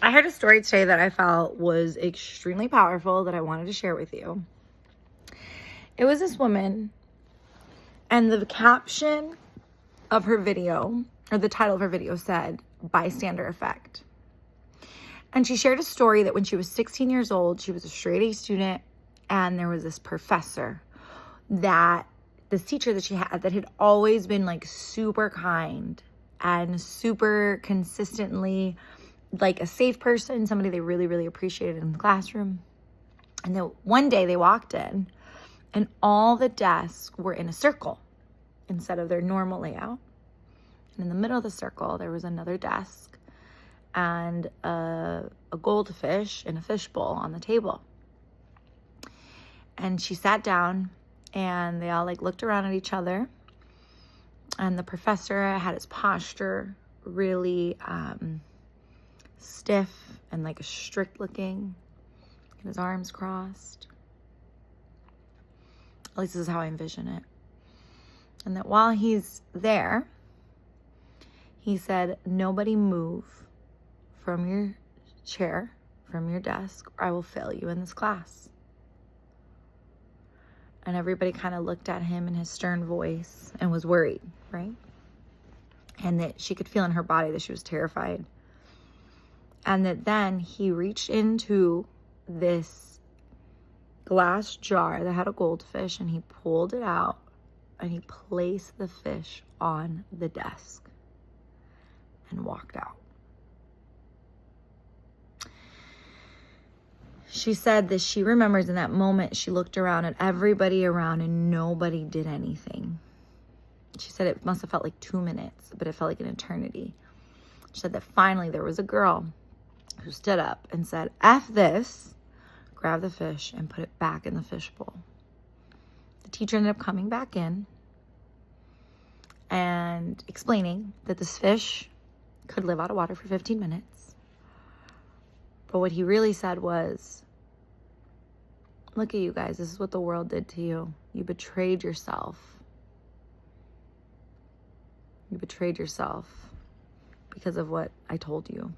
I heard a story today that I felt was extremely powerful that I wanted to share with you. It was this woman, and the caption of her video, or the title of her video, said, "Bystander Effect." And she shared a story that when she was 16 years old, she was a straight A student, and there was this professor this teacher that she had that had always been like super kind and super consistently like a safe person, somebody they really, really appreciated in the classroom. And then one day they walked in and all the desks were in a circle instead of their normal layout. And in the middle of the circle, there was another desk and a goldfish in a fishbowl on the table. And she sat down and they all like looked around at each other. And the professor had his posture really stiff and like strict looking, and his arms crossed. At least this is how I envision it. And that while he's there, he said, "Nobody move from your chair, from your desk, or I will fail you in this class." And everybody kind of looked at him in his stern voice and was worried, right? And that she could feel in her body that she was terrified. And that then he reached into this glass jar that had a goldfish and he pulled it out and he placed the fish on the desk and walked out. She said that she remembers in that moment she looked around at everybody around and nobody did anything. She said it must have felt like 2 minutes, but it felt like an eternity. She said that finally there was a girl who stood up and said, "F this," grabbed the fish and put it back in the fishbowl. The teacher ended up coming back in and explaining that this fish could live out of water for 15 minutes. But what he really said was, "Look at you guys, this is what the world did to you. You betrayed yourself. You betrayed yourself because of what I told you."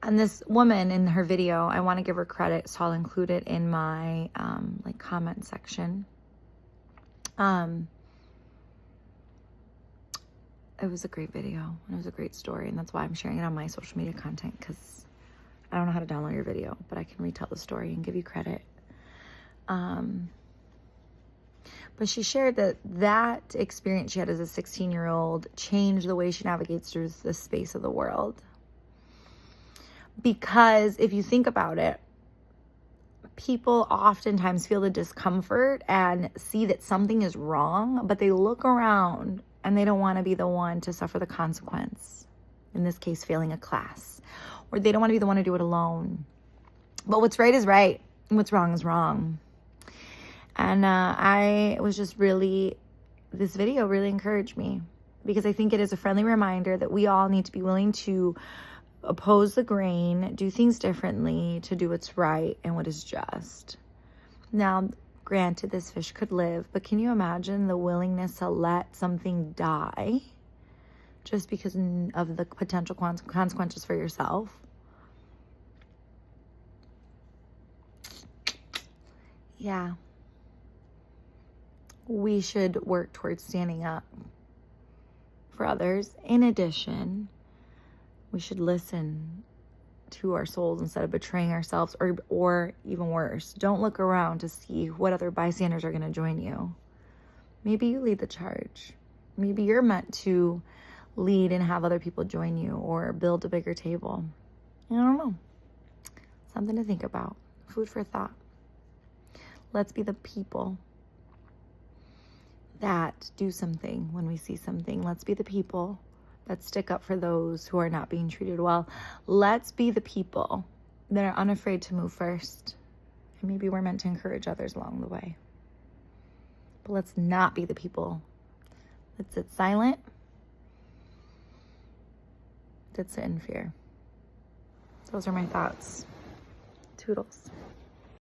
And this woman in her video, I want to give her credit, so I'll include it in my comment section. It was a great video. It was a great story, and that's why I'm sharing it on my social media content, because I don't know how to download your video, but I can retell the story and give you credit. But she shared that experience she had as a 16-year-old changed the way she navigates through the space of the world. Because if you think about it, people oftentimes feel the discomfort and see that something is wrong, but they look around and they don't want to be the one to suffer the consequence. In this case, failing a class. Or they don't want to be the one to do it alone. But what's right is right, and what's wrong is wrong. And I was just this video really encouraged me, because I think it is a friendly reminder that we all need to be willing to oppose the grain, do things differently to do what's right and what is just. Now, granted, this fish could live, but can you imagine the willingness to let something die just because of the potential consequences for yourself? Yeah. We should work towards standing up for others. In addition, we should listen to our souls instead of betraying ourselves, or even worse, don't look around to see what other bystanders are going to join you. Maybe you lead the charge. Maybe you're meant to lead and have other people join you, or build a bigger table. I don't know. Something to think about. Food for thought. Let's be the people that do something when we see something. Let's be the people that stick up for those who are not being treated well. Let's be the people that are unafraid to move first. And maybe we're meant to encourage others along the way. But let's not be the people that sit silent, that sit in fear. Those are my thoughts. Toodles.